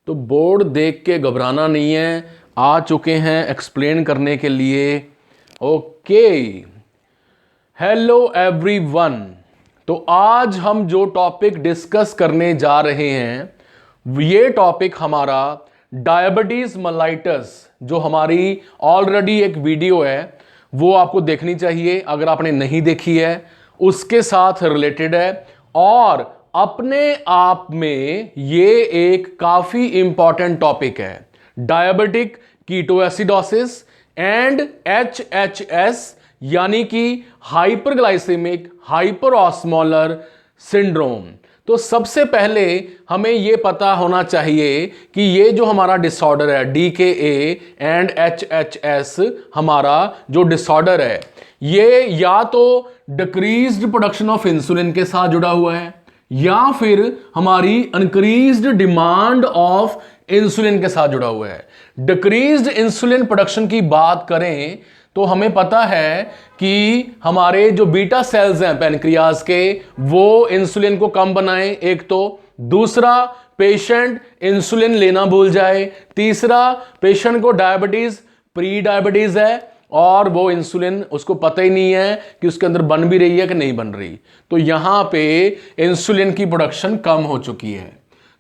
तो बोर्ड देख के घबराना नहीं है, आ चुके हैं एक्सप्लेन करने के लिए। Okay, hello everyone. तो आज हम जो टॉपिक डिस्कस करने जा रहे हैं ये टॉपिक हमारा डायबिटीज मेलाइटस, जो हमारी ऑलरेडी एक वीडियो है वो आपको देखनी चाहिए अगर आपने नहीं देखी है, उसके साथ रिलेटेड है। और अपने आप में ये एक काफी इंपॉर्टेंट टॉपिक है, डायबिटिक कीटोएसिडोसिस एंड HHS, यानी कि हाइपरग्लाइसेमिक हाइपरऑस्मोलर सिंड्रोम। तो सबसे पहले हमें यह पता होना चाहिए कि ये जो हमारा डिसऑर्डर है DKA एंड HHS, हमारा जो डिसऑर्डर है ये या तो डिक्रीज्ड प्रोडक्शन ऑफ इंसुलिन के साथ जुड़ा हुआ है या फिर हमारी इंक्रीज्ड डिमांड ऑफ इंसुलिन के साथ जुड़ा हुआ है। डिक्रीज्ड इंसुलिन प्रोडक्शन की बात करें तो हमें पता है कि हमारे जो बीटा सेल्स हैं पैनक्रियाज के, वो इंसुलिन को कम बनाएं, एक तो। दूसरा, पेशेंट इंसुलिन लेना भूल जाए। तीसरा, पेशेंट को डायबिटीज प्री डायबिटीज है और वो इंसुलिन उसको पता ही नहीं है कि उसके अंदर बन भी रही है कि नहीं बन रही, तो यहां पे इंसुलिन की प्रोडक्शन कम हो चुकी है।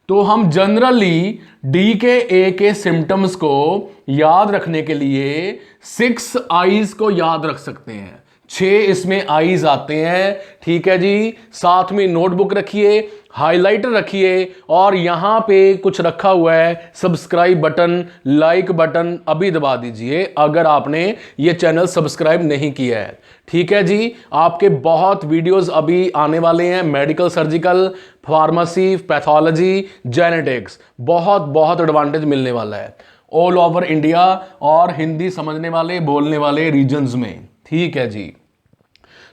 तो हम जनरली DKA के सिम्टम्स को याद रखने के लिए 6 आईज को याद रख सकते हैं। 6 इसमें आईज आते हैं, ठीक है जी। साथ में नोटबुक रखिए, हाइलाइटर रखिए और यहां पे कुछ रखा हुआ है सब्सक्राइब बटन, लाइक बटन, अभी दबा दीजिए अगर आपने ये चैनल सब्सक्राइब नहीं किया है, ठीक है जी। आपके बहुत वीडियोस अभी आने वाले हैं, medical, surgical, pharmacy, pathology, genetics, बहुत बहुत एडवांटेज मिलने वाला है ऑल ओवर इंडिया और हिंदी समझने वाले बोलने वाले रीजन्स में, ठीक है जी।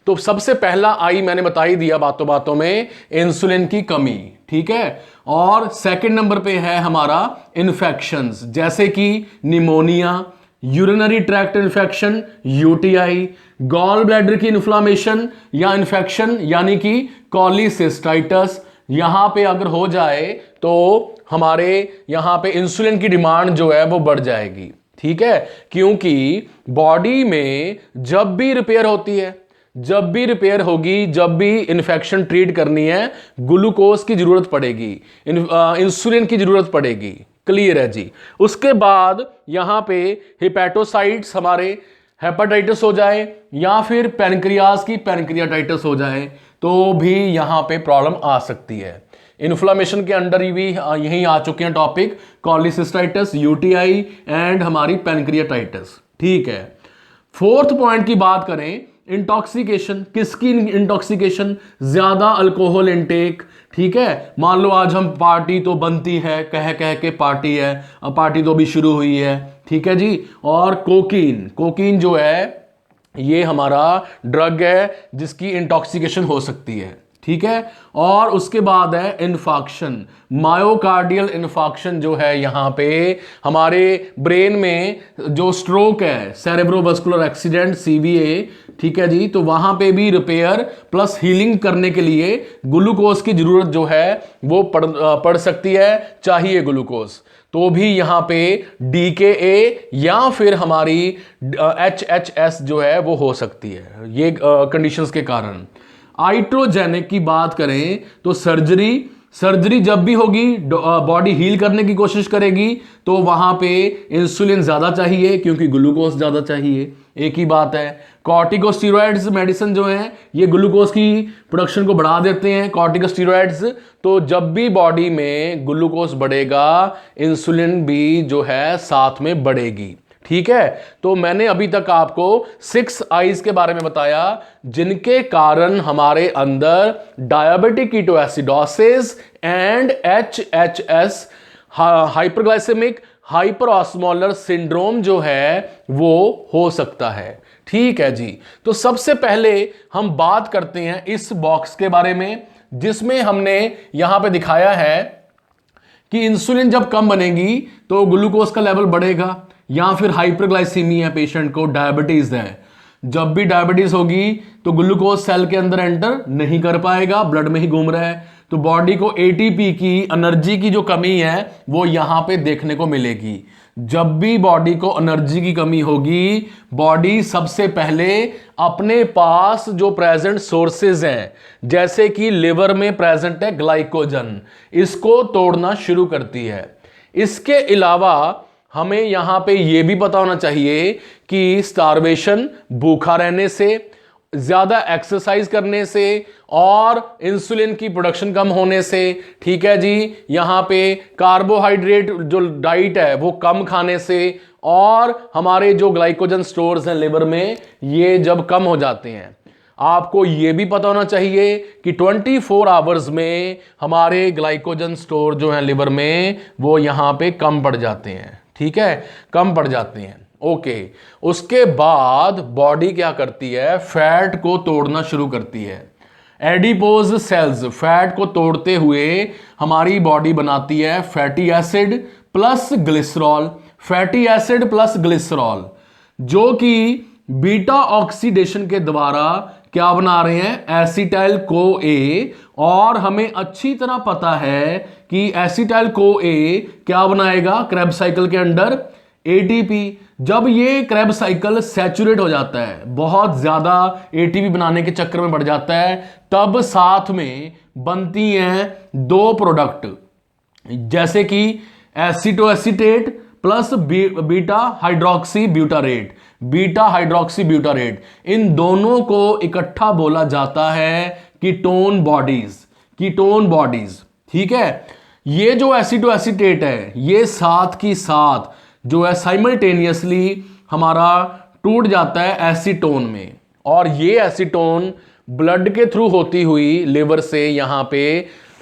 तो सबसे पहला आई मैंने बता ही दिया बातों बातों में, इंसुलिन की कमी, ठीक है। और सेकंड नंबर पे है हमारा इन्फेक्शंस, जैसे कि pneumonia, urinary tract infection UTI, gall bladder की इन्फ्लामेशन या इन्फेक्शन यानी कि कॉलीसिस्टाइटिस, यहां पे अगर हो जाए तो हमारे यहां पे इंसुलिन की डिमांड जो है वो बढ़ जाएगी, ठीक है। क्योंकि बॉडी में जब भी रिपेयर होती है, जब भी रिपेयर होगी, जब भी इंफेक्शन ट्रीट करनी है, ग्लूकोज की जरूरत पड़ेगी, इंसुलिन की जरूरत पड़ेगी, क्लियर है जी। उसके बाद यहां पे हेपेटोसाइट्स, हमारे हेपेटाइटिस हो जाए या फिर पैनक्रियाज की पैनक्रियाटाइटिस हो जाए तो भी यहां पे प्रॉब्लम आ सकती है। इन्फ्लामेशन के अंडर ही भी यही आ चुके हैं टॉपिक, कॉलीसिस्टाइटिस, UTI एंड हमारी पैनक्रियाटाइटिस, ठीक है। फोर्थ पॉइंट की बात करें, इंटॉक्सिकेशन। किसकी इंटॉक्सिकेशन? ज्यादा अल्कोहल इनटेक, ठीक है। मान लो आज हम पार्टी तो बनती है, कह कह के पार्टी है, अब पार्टी तो अभी शुरू हुई है, ठीक है जी। और कोकीन, कोकीन जो है ये हमारा ड्रग है जिसकी इंटॉक्सिकेशन हो सकती है, ठीक है। और उसके बाद है इन्फाक्शन, मायोकार्डियल इन्फाक्शन जो है यहां पे हमारे ब्रेन में जो स्ट्रोक है, सेरेब्रोवास्कुलर एक्सीडेंट CVA, ठीक है जी। तो वहां पे भी रिपेयर प्लस हीलिंग करने के लिए ग्लूकोज की जरूरत जो है वो पड़ सकती है, चाहिए ग्लूकोज, तो भी यहां पे DKA या फिर हमारी HHS जो है वो हो सकती है ये कंडीशंस के कारण। आइट्रोजेनिक की बात करें तो सर्जरी जब भी होगी बॉडी हील करने की कोशिश करेगी तो वहां पे इंसुलिन ज्यादा चाहिए क्योंकि ग्लूकोज ज्यादा चाहिए, एक ही बात है। कॉर्टिकोस्टेरॉइड्स मेडिसिन जो है ये ग्लूकोज की प्रोडक्शन को बढ़ा देते हैं, कॉर्टिकोस्टेरॉइड्स। तो जब भी बॉडी में ग्लूकोज बढ़ेगा इंसुलिन भी जो है साथ में बढ़ेगी, ठीक है। तो मैंने अभी तक आपको 6 आईज के बारे में बताया जिनके कारण हमारे अंदर diabetic ketoacidosis and HHS, hyperglycaemic hyperosmolar syndrome जो है वो हो सकता है, ठीक है जी। तो सबसे पहले हम बात करते हैं इस बॉक्स के बारे में जिसमें हमने यहां पे दिखाया है कि इंसुलिन जब कम बनेगी तो ग्लूकोज का लेवल बढ़ेगा या फिर हाइपरग्लाइसीमिया पेशेंट को डायबिटीज है, जब भी डायबिटीज होगी तो ग्लूकोज सेल के अंदर एंटर नहीं कर पाएगा, ब्लड में ही घूम रहा है, तो बॉडी को एटीपी की एनर्जी की जो कमी है वो यहां पे देखने को मिलेगी। जब भी बॉडी को एनर्जी की कमी होगी, बॉडी सबसे पहले अपने पास जो प्रेजेंट सोर्सेज हैं, जैसे कि लिवर में प्रेजेंट है ग्लाइकोजन, इसको तोड़ना शुरू करती है। इसके अलावा हमें यहां पे यह भी पता होना चाहिए कि स्टारवेशन, भूखा रहने से, ज्यादा एक्सरसाइज करने से और इंसुलिन की प्रोडक्शन कम होने से, ठीक है जी, यहां पे कार्बोहाइड्रेट जो डाइट है वो कम खाने से, और हमारे जो ग्लाइकोजन स्टोर्स हैं लिवर में, ये जब कम हो जाते हैं। आपको यह भी पता होना चाहिए कि 24 आवर्स में हमारे ग्लाइकोजन स्टोर जो हैं लिवर में वो यहां पे कम पड़ जाते हैं, ठीक है, कम पड़ जाते हैं। ओके, उसके बाद बॉडी क्या करती है, फैट को तोड़ना शुरू करती है। एडिपोज सेल्स फैट को तोड़ते हुए हमारी बॉडी बनाती है fatty acid plus glycerol, fatty acid plus glycerol, जो कि बीटा ऑक्सीडेशन के द्वारा क्या बना रहे हैं, एसिटाइल को ए। और हमें अच्छी तरह पता है कि एसिटाइल को ए क्या बनाएगा क्रेब्स साइकिल के अंडर, एटीपी। जब ये क्रेब्स साइकिल सैचुरेट हो जाता है, बहुत ज्यादा एटीपी बनाने के चक्कर में बढ़ जाता है, तब साथ में बनती हैं दो प्रोडक्ट, जैसे कि acetoacetate plus beta hydroxy butyrate, beta hydroxy butyrate. इन दोनों को इकट्ठा बोला जाता है कीटोन बॉडीज, कीटोन बॉडीज, ठीक है। ये जो एसिटोएसिटेट है ये साथ की साथ जो है साइमल्टेनियसली हमारा टूट जाता है एसीटोन में, और ये एसीटोन ब्लड के थ्रू होती हुई लिवर से यहां पे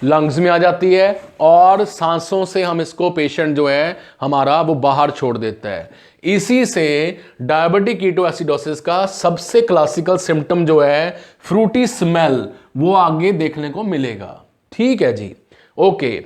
लंग्स में आ जाती है, और सांसों से हम इसको, पेशेंट जो है हमारा, वो बाहर छोड़ देता है। इसी से डायबिटिक कीटोएसिडोसिस का सबसे क्लासिकल सिम्टम जो है फ्रूटी स्मेल, वो आगे देखने को मिलेगा, ठीक है जी। ओके,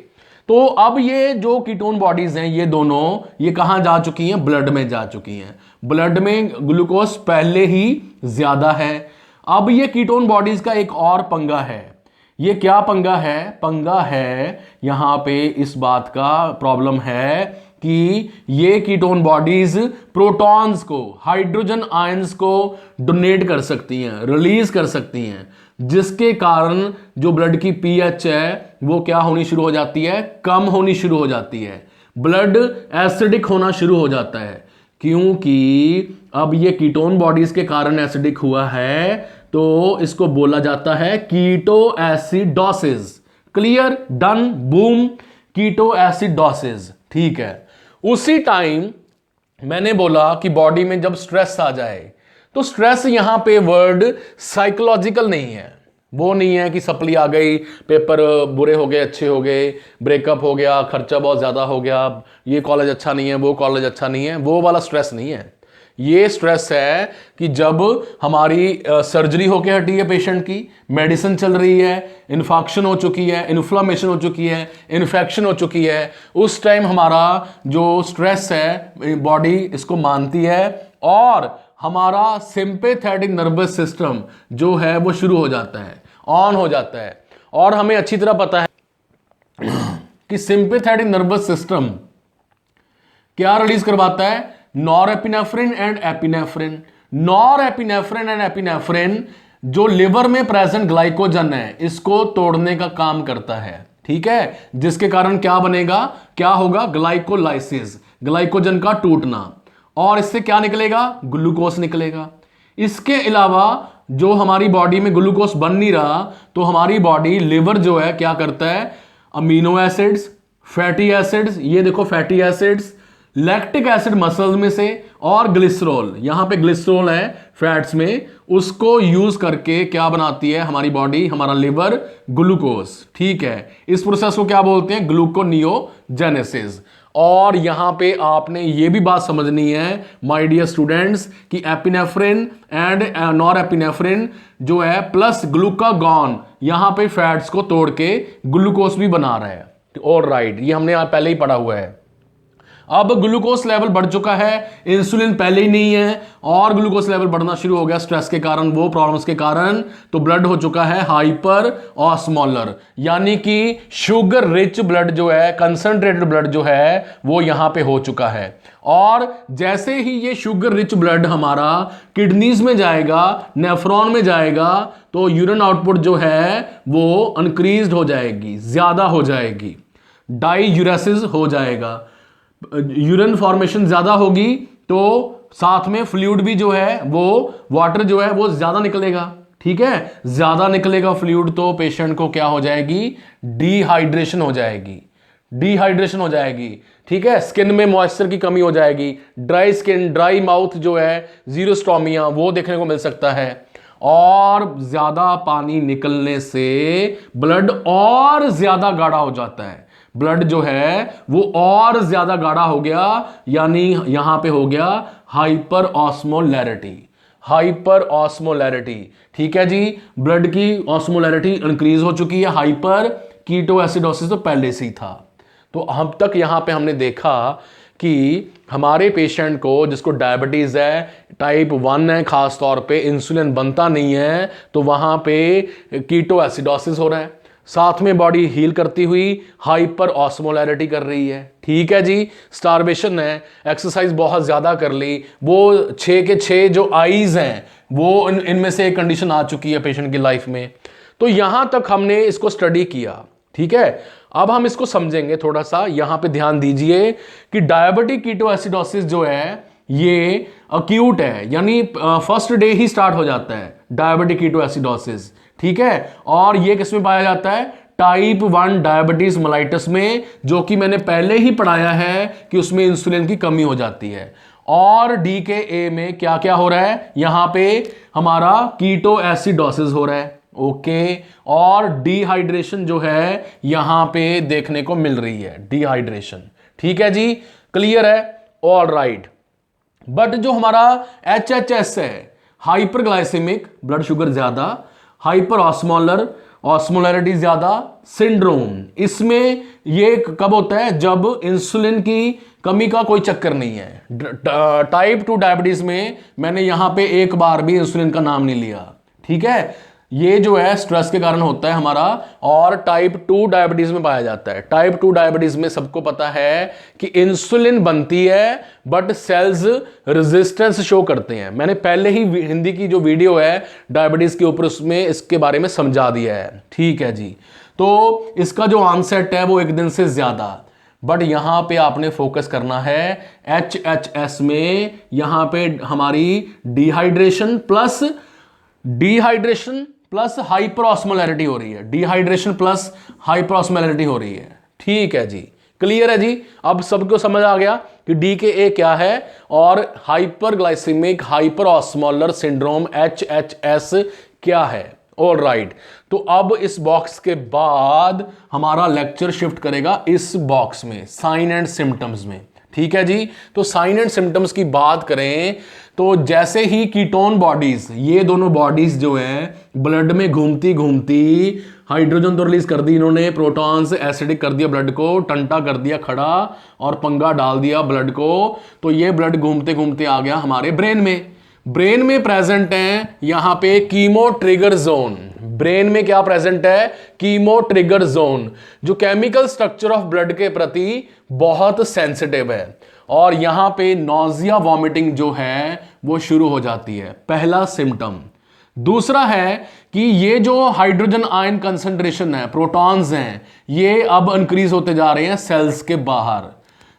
तो अब ये जो कीटोन बॉडीज हैं ये दोनों, ये कहां जा चुकी हैं, ब्लड में जा चुकी हैं। ब्लड में ग्लूकोज पहले ही ज्यादा है। अब ये कीटोन बॉडीज का एक और पंगा है। ये क्या पंगा है, पंगा है यहां पे इस बात का प्रॉब्लम है कि ये कीटोन बॉडीज प्रोटॉन्स को, हाइड्रोजन आयंस को डोनेट कर सकती हैं, रिलीज कर सकती हैं, जिसके कारण जो ब्लड की पीएच है वो क्या होनी शुरू हो जाती है, कम होनी शुरू हो जाती है। ब्लड एसिडिक होना शुरू हो जाता है, क्योंकि अब ये कीटोन बॉडीज के कारण एसिडिक हुआ है, तो इसको बोला जाता है keto acidosis. Clear, done, boom, keto acidosis, ठीक है। उसी टाइम मैंने बोला कि बॉडी में जब स्ट्रेस आ जाए, तो स्ट्रेस यहां पे वर्ड साइकोलॉजिकल नहीं है, वो नहीं है कि सप्ली आ गई, पेपर बुरे हो गए, अच्छे हो गए, ब्रेकअप हो गया, खर्चा बहुत ज्यादा हो गया, ये कॉलेज अच्छा नहीं है, वो कॉलेज अच्छा नहीं है, वो वाला स्ट्रेस नहीं है। ये स्ट्रेस है कि जब हमारी सर्जरी होके हटी है पेशेंट की, मेडिसिन चल रही है, इन्फेक्शन हो चुकी है, इन्फ्लामेशन हो चुकी है, इन्फेक्शन हो चुकी है, उस टाइम हमारा जो स्ट्रेस है बॉडी इसको मानती है, और हमारा सिंपैथेटिक नर्वस सिस्टम जो है वो शुरू हो जाता है, ऑन हो जाता है। और हमें अच्छी तरह पता है कि सिंपैथेटिक नर्वस सिस्टम क्या रिलीज करवाता है, norepinephrine and epinephrine. Norepinephrine and epinephrine जो लिवर में प्रेजेंट ग्लाइकोजन है इसको तोड़ने का काम करता है, ठीक है, जिसके कारण क्या बनेगा, क्या होगा, ग्लाइकोलाइसिस, ग्लाइकोजन का टूटना, और इससे क्या निकलेगा, ग्लूकोज निकलेगा। इसके अलावा जो हमारी बॉडी में ग्लूकोज बन नहीं रहा, तो हमारी बॉडी, लिवर जो है क्या करता है, अमीनो एसिड्स, फैटी एसिड्स, ये देखो fatty acids, lactic acid muscles में से, और ग्लिसरॉल, यहां पे ग्लिसरॉल है फैट्स में, उसको यूज करके क्या बनाती है हमारी बॉडी, हमारा लिवर, ग्लूकोज, ठीक है। इस प्रोसेस को क्या बोलते हैं, ग्लूकोनियोजेनेसिस। और यहां पे आपने ये भी बात समझनी है माय डियर स्टूडेंट्स कि एपिनेफ्रिन एंड नॉरएपिनेफ्रिन जो है प्लस ग्लूकागॉन यहां पे फैट्स को तोड़ के ग्लूकोज भी बना रहा है, ऑलराइट, ये हमने पहले ही पढ़ा हुआ है। अब ग्लूकोज लेवल बढ़ चुका है, इंसुलिन पहले ही नहीं है और ग्लूकोज लेवल बढ़ना शुरू हो गया स्ट्रेस के कारण, वो प्रॉब्लम्स के कारण, तो ब्लड हो चुका है हाइपर ऑस्मोलर, यानी कि शुगर रिच ब्लड जो है, कंसंट्रेटेड ब्लड जो है वो यहां पे हो चुका है। और जैसे ही ये शुगर रिच ब्लड हमारा किडनीज में जाएगा, नेफ्रॉन में जाएगा, तो यूरिन आउटपुट जो है वो इंक्रीज हो जाएगी, ज्यादा हो जाएगी, डाईयूरेसिस हो जाएगा, यूरिन फॉर्मेशन ज्यादा होगी, तो साथ में फ्लूइड भी जो है वो, वाटर जो है वो ज्यादा निकलेगा। ठीक है, ज्यादा निकलेगा फ्लूइड तो पेशेंट को क्या हो जाएगी, डिहाइड्रेशन हो जाएगी, डिहाइड्रेशन हो जाएगी। ठीक है, स्किन में मॉइस्चर की कमी हो जाएगी, ड्राई स्किन, ड्राई माउथ जो है, जीरोस्टोमिया वो देखने को मिल सकता है। और ज्यादा पानी निकलने से ब्लड और ज्यादा गाढ़ा हो जाता है, ब्लड जो है वो और ज्यादा गाढ़ा हो गया, यानी यहां पे हो गया हाइपर ऑस्मोलैरिटी, हाइपर ऑस्मोलैरिटी। ठीक है जी, ब्लड की ऑस्मोलैरिटी इंक्रीज हो चुकी है, हाइपर कीटोएसिडोसिस तो पहले से ही था। तो हम तक यहां पे हमने देखा कि हमारे पेशेंट को जिसको डायबिटीज है, टाइप 1 है, खास तौर पे इंसुलिन बनता नहीं है, तो वहां पे कीटोएसिडोसिस हो रहा है, साथ में बॉडी हील करती हुई हाइपर ऑस्मोलैरिटी कर रही है। ठीक है जी, स्टारवेशन है, एक्सरसाइज बहुत ज्यादा कर ली, वो 6 के 6 जो आईज हैं वो इनमें से एक कंडीशन आ चुकी है पेशेंट की लाइफ में। तो यहां तक हमने इसको स्टडी किया। ठीक है, अब हम इसको समझेंगे थोड़ा सा, यहां पे ध्यान दीजिए कि डायबिटिक कीटोएसिडोसिस जो है ये अक्यूट है, यानी फर्स्ट डे ही स्टार्ट हो जाता है डायबिटिक कीटोएसिडोसिस। ठीक है, और ये किसमें पाया जाता है, टाइप 1 डायबिटीज मेलाइटस में, जो कि मैंने पहले ही पढ़ाया है कि उसमें इंसुलिन की कमी हो जाती है। और DKA में क्या क्या हो रहा है, यहां पे हमारा कीटोएसिडोसिस हो रहा है। ओके, और डिहाइड्रेशन जो है यहां पे देखने को मिल रही है, डिहाइड्रेशन। ठीक है जी, क्लियर है, ऑल राइट। बट जो हमारा HHS है, हाइपरग्लाइसेमिक, ब्लड शुगर ज्यादा, हाइपर ऑस्मोलर, ऑस्मोलैरिटी ज्यादा, सिंड्रोम, इसमें ये कब होता है, जब इंसुलिन की कमी का कोई चक्कर नहीं है। टाइप 2 डायबिटीज में मैंने यहां पे एक बार भी इंसुलिन का नाम नहीं लिया। ठीक है, ये जो है स्ट्रेस के कारण होता है हमारा, और टाइप 2 डायबिटीज में पाया जाता है। टाइप 2 डायबिटीज में सबको पता है कि इंसुलिन बनती है बट सेल्स रेजिस्टेंस शो करते हैं। मैंने पहले ही हिंदी की जो वीडियो है डायबिटीज के ऊपर, उसमें इसके बारे में समझा दिया है। ठीक है जी, तो इसका जो ऑनसेट है वो 1 दिन से ज्यादा, बट यहां पे आपने फोकस करना है HHS में, यहां पे हमारी डिहाइड्रेशन प्लस हाइपर ऑस्मोलैरिटी हो रही है, डिहाइड्रेशन प्लस हाइपर ऑस्मोलैरिटी हो रही है। ठीक है जी, क्लियर है जी, अब सबको समझ आ गया कि DKA क्या है और hyperglycaemic hyper osmolar syndrome HHS क्या है। ऑल राइट, तो अब इस बॉक्स के बाद हमारा लेक्चर शिफ्ट करेगा इस बॉक्स में, साइन एंड सिम्टम्स में। ठीक है जी, तो साइन एंड सिम्टम्स की बात करें तो जैसे ही कीटोन बॉडीज, ये दोनों बॉडीज जो है ब्लड में घूमती घूमती, हाइड्रोजन तो रिलीज कर दी इन्होंने, प्रोटॉन्स एसिडिक कर दिया ब्लड को, टंटा कर दिया खड़ा और पंगा डाल दिया ब्लड को, तो ये ब्लड घूमते घूमते आ गया हमारे ब्रेन में। ब्रेन में प्रेजेंट है यहां पे कीमो ट्रिगर जोन। ब्रेन में क्या प्रेजेंट है, कीमो ट्रिगर जोन, जो केमिकल स्ट्रक्चर ऑफ ब्लड के प्रति बहुत सेंसिटिव है, और यहां पे नॉजिया वॉमिटिंग जो है वो शुरू हो जाती है, पहला सिम्टम। दूसरा है कि ये जो हाइड्रोजन आयन कंसंट्रेशन है, प्रोटॉन्स हैं, ये अब इंक्रीज होते जा रहे हैं सेल्स के बाहर।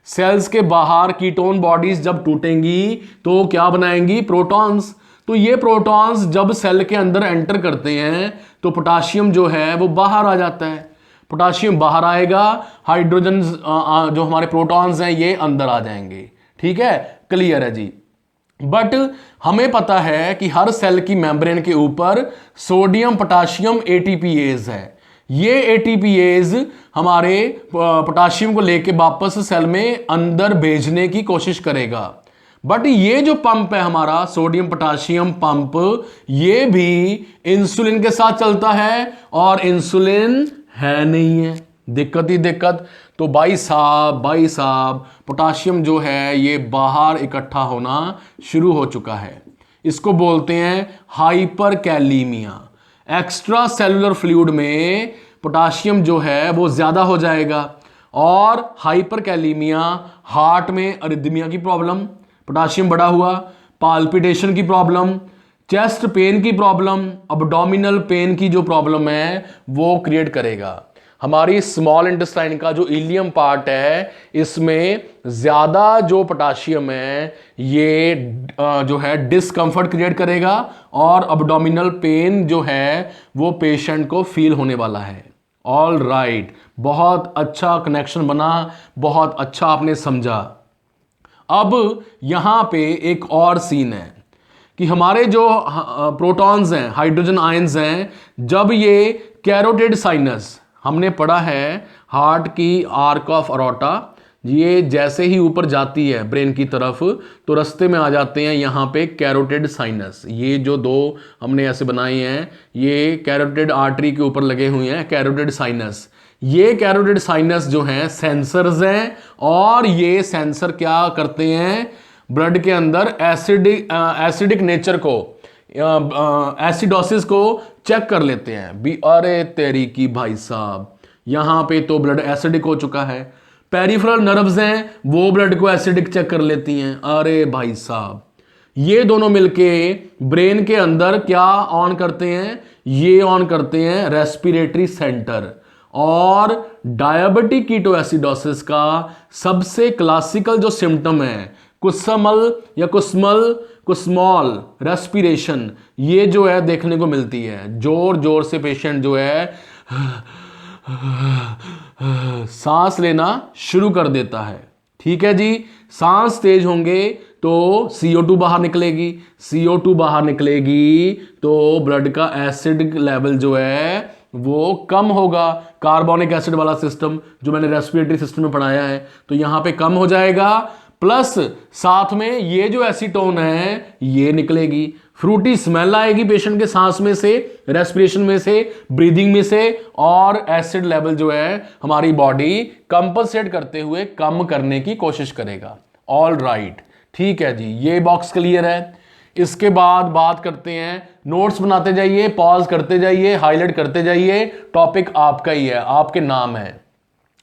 सेल्स के बाहर कीटोन बॉडीज जब टूटेंगी तो क्या बनाएंगी, प्रोटॉन्स। तो ये प्रोटॉन्स जब सेल के अंदर एंटर करते हैं तो पोटाशियम जो है वो बाहर आ जाता है, पोटाशियम बाहर आएगा, हाइड्रोजन जो हमारे प्रोटॉन्स हैं ये अंदर आ जाएंगे। ठीक है, क्लियर है जी। बट हमें पता है कि हर सेल की मेम्ब्रेन के ऊपर सोडियम पोटाशियम ATPase है। ये ATPase हमारे पोटाशियम को लेके वापस सेल में अंदर भेजने की कोशिश करेगा। बट ये जो पंप है हमारा सोडियम पोटाशियम पंप, ये भी इंसुलिन के साथ चलता है, और इंसुलिन है नहीं है, दिक्कत ही दिक्कत। तो भाई साहब पोटाशियम जो है ये बाहर इकट्ठा होना शुरू हो चुका है। इसको बोलते हैं hyper kalaemia. Extra cellular fluid में पोटाशियम जो है वो ज्यादा हो जाएगा और हाइपर कैलीमिया हार्ट में अरिदमिया की प्रॉब्लम, पोटाशियम बढ़ा हुआ, पाल्पिटेशन की प्रॉब्लम, चेस्ट पेन की प्रॉब्लम, अबडोमिनल पेन की जो प्रॉब्लम है वो क्रिएट करेगा। हमारी स्मॉल इंटेस्टाइन का जो इलियम पार्ट है इसमें ज्यादा जो पोटाशियम है ये जो है डिस्कंफर्ट क्रिएट करेगा और अबडोमिनल पेन जो है वो पेशेंट को फील होने वाला है। ऑल राइट, बहुत अच्छा कनेक्शन बना, बहुत अच्छा आपने समझा। अब यहां पे एक और सीन है कि हमारे जो प्रोटॉन्स हैं, हाइड्रोजन आयंस हैं, जब ये कैरोटिड साइनस हमने पढ़ा है हार्ट की आर्क ऑफ अरोटा, ये जैसे ही ऊपर जाती है ब्रेन की तरफ तो रास्ते में आ जाते हैं यहाँ पे कैरोटिड साइनस। ये जो दो हमने ऐसे बनाए हैं ये कैरोटिड आर्टरी के ऊपर लगे हुए हैं, कैरोटिड साइनस। ये कैरोटिड साइनस जो हैं सेंसर्स हैं और ये सेंसर क्या करते हैं, ब्लड के अंदर एसिडिक नेचर को, एसिडोसिस को चेक कर लेते हैं भी। अरे तेरी की भाई साहब, यहां पे तो ब्लड एसिडिक हो चुका है। पेरिफेरल नर्व्स हैं वो ब्लड को एसिडिक चेक कर लेती हैं। अरे भाई साहब, ये दोनों मिलके ब्रेन के अंदर क्या ऑन करते हैं, ये ऑन करते हैं रेस्पिरेटरी सेंटर। और डायबिटिक कीटोएसिडोसिस का सबसे क्लासिकल जो सिम्टम है कुसमल या कुस्मॉल रेस्पिरेशन, ये जो है देखने को मिलती है। जोर जोर से पेशेंट जो है सांस लेना शुरू कर देता है। ठीक है जी, सांस तेज होंगे तो CO2 बाहर निकलेगी, CO2 बाहर निकलेगी तो ब्लड का एसिड लेवल जो है वो कम होगा। कार्बोनिक एसिड वाला सिस्टम जो मैंने रेस्पिरेटरी सिस्टम में पढ़ाया है तो यहां पे कम हो जाएगा, प्लस साथ में ये जो एसीटोन है ये निकलेगी। फ्रूटी स्मेल आएगी पेशेंट के सांस में से, रेस्पिरेशन में से, ब्रीदिंग में से, और एसिड लेवल जो है हमारी बॉडी कंपनसेट करते हुए कम करने की कोशिश करेगा। ऑल राइट, ठीक है जी, ये बॉक्स क्लियर है। इसके बाद बात करते हैं, नोट्स बनाते जाइए, पॉज करते जाइए, हाईलाइट करते जाइए, टॉपिक आपका ही है, आपके नाम है।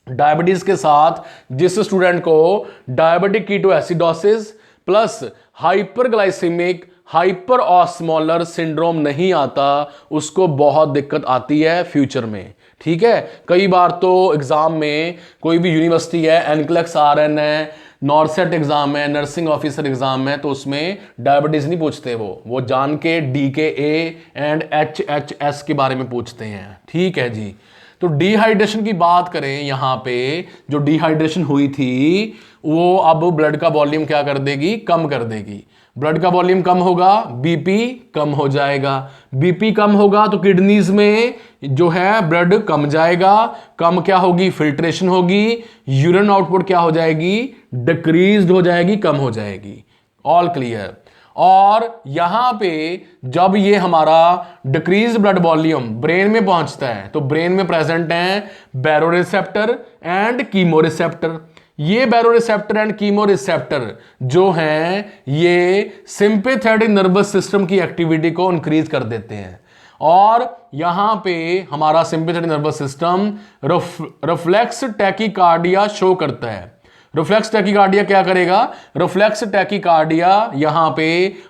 डायबिटीज के साथ जिस स्टूडेंट को diabetic ketoacidosis plus hyperglycaemic hyper osmolar syndrome नहीं आता उसको बहुत दिक्कत आती है फ्यूचर में। ठीक है, कई बार तो एग्जाम में कोई भी यूनिवर्सिटी है, एनक्लेक्स RN है, नॉर्सेट एग्जाम है, नर्सिंग ऑफिसर एग्जाम है, तो उसमें डायबिटीज नहीं पूछते, वो जान के DKA एंड HHS के बारे में पूछते हैं। ठीक है जी, तो डिहाइड्रेशन की बात करें, यहां पे जो डिहाइड्रेशन हुई थी वो अब ब्लड का वॉल्यूम क्या कर देगी, कम कर देगी। ब्लड का वॉल्यूम कम होगा, BP कम हो जाएगा। BP कम होगा तो किडनीज में जो है ब्लड कम जाएगा। कम क्या होगी, फिल्ट्रेशन होगी, यूरिन आउटपुट क्या हो जाएगी, डिक्रीज्ड हो जाएगी, कम हो जाएगी। All clear. और यहां पे जब ये हमारा डिक्रीज ब्लड वॉल्यूम ब्रेन में पहुंचता है तो ब्रेन में प्रेजेंट हैं बैरोरिसेप्टर एंड कीमोरिसेप्टर। ये बैरोरिसेप्टर एंड कीमोरिसेप्टर जो हैं ये सिंपैथेटिक नर्वस सिस्टम की एक्टिविटी को इंक्रीज कर देते हैं। और यहां पे हमारा sympathetic nervous system reflex tachycardia show करता है। रिफ्लेक्स टैकीकार्डिया क्या करेगा, रिफ्लेक्स टैकीकार्डिया यहां पे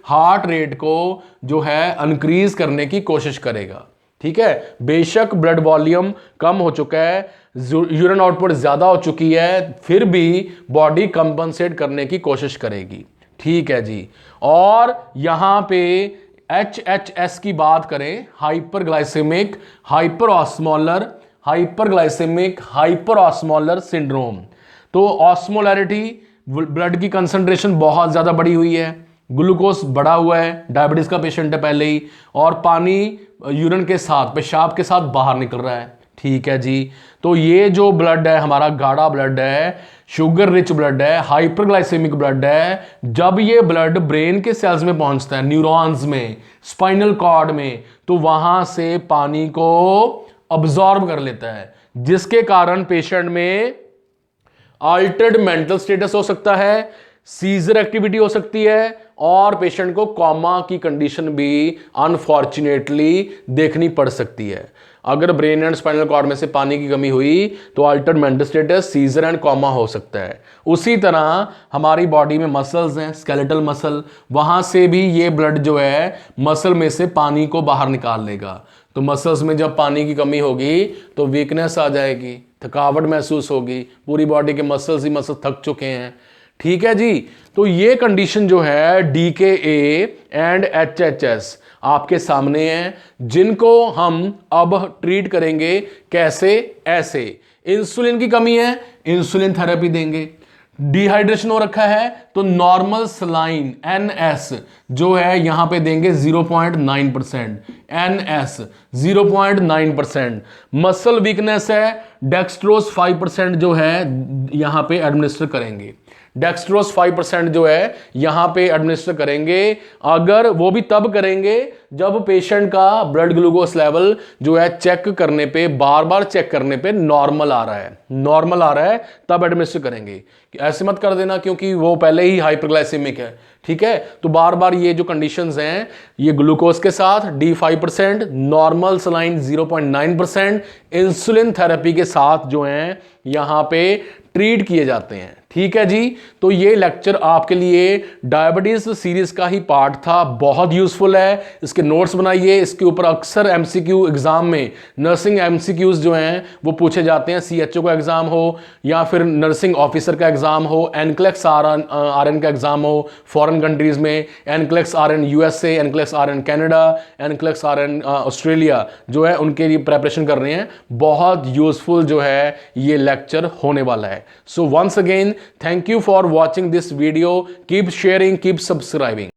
हार्ट रेट को जो है इंक्रीज करने की कोशिश करेगा। ठीक है, बेशक ब्लड वॉल्यूम कम हो चुका है, यूरिन आउटपुट ज्यादा हो चुकी है, फिर भी बॉडी कंपनसेट करने की कोशिश करेगी। ठीक है जी। और यहां पे HHS की बात करें, हाइपरग्लाइसेमिक हाइपर ऑस्मोलर सिंड्रोम, तो ऑस्मोलैरिटी ब्लड की कंसंट्रेशन बहुत ज्यादा बढ़ी हुई है, ग्लूकोज बढ़ा हुआ है, डायबिटीज का पेशेंट है पहले ही, और पानी यूरिन के साथ, पेशाब के साथ बाहर निकल रहा है। ठीक है जी, तो ये जो ब्लड है हमारा गाढ़ा ब्लड है, शुगर रिच ब्लड है, हाइपरग्लाइसेमिक ब्लड है। जब ये ब्लड ब्रेन के सेल्स में पहुंचता है, न्यूरॉन्स में, स्पाइनल कॉर्ड में, तो वहां से पानी को अब्जॉर्ब कर लेता है, जिसके कारण पेशेंट में अल्टर्ड मेंटल स्टेटस हो सकता है, सीजर एक्टिविटी हो सकती है, और पेशेंट को कॉमा की कंडीशन भी अनफॉर्चुनेटली देखनी पड़ सकती है। अगर ब्रेन एंड स्पाइनल कॉर्ड में से पानी की कमी हुई तो altered mental status, seizure and coma हो सकता है। उसी तरह हमारी बॉडी में मसल्स हैं, स्केलेटल मसल, वहां से भी ये ब्लड जो है मसल में से पानी को बाहर निकाल लेगा। तो मसल्स में जब पानी की कमी होगी तो वीकनेस आ जाएगी, थकावट महसूस होगी, पूरी बॉडी के मसल्स ही मसल थक चुके हैं। ठीक है जी। तो ये कंडीशन जो है DKA एंड HHS आपके सामने है, जिनको हम अब ट्रीट करेंगे। कैसे? ऐसे, इंसुलिन की कमी है, इंसुलिन थेरेपी देंगे। डिहाइड्रेशन हो रखा है तो नॉर्मल सलाइन NS जो है यहां पे देंगे 0.9%, NS 0.9%। मसल वीकनेस है, डेक्सट्रोज 5% जो है यहां पे एडमिनिस्टर करेंगे। डेक्सट्रोज 5% जो है यहां पे एडमिनिस्टर करेंगे। अगर वो भी तब करेंगे जब पेशेंट का ब्लड ग्लूकोज लेवल जो है चेक करने पे, बार बार चेक करने पे नॉर्मल आ रहा है, नॉर्मल आ रहा है, तब एडमिनिस्टर करेंगे। ऐसे मत कर देना क्योंकि वो पहले ही हाइपरग्लाइसेमिक है। ठीक है, तो बार बार ये जो कंडीशंस हैं, ये ग्लूकोज के साथ D 5%, normal saline 0.9%, insulin therapy के साथ जो हैं यहां पे ट्रीट किए जाते हैं। ठीक है जी। तो ये लेक्चर आपके लिए डायबिटीज सीरीज का ही पार्ट था, बहुत यूजफुल है। इसके नोट्स बनाइए, इसके ऊपर अक्सर MCQ एग्जाम में नर्सिंग MCQs जो हैं वो पूछे जाते हैं। CHO का एग्जाम हो या फिर नर्सिंग ऑफिसर का एग्जाम हो, NCLEX RN का एग्जाम हो फॉरेन कंट्रीज में, NCLEX RN USA, NCLEX RN Canada, NCLEX RN Australia जो है उनके लिए प्रेपरेशन कर रहे हैं। बहुत यूजफुल जो है ये लेक्चर होने वाला है। So once again, thank you for watching this video. Keep sharing, keep subscribing.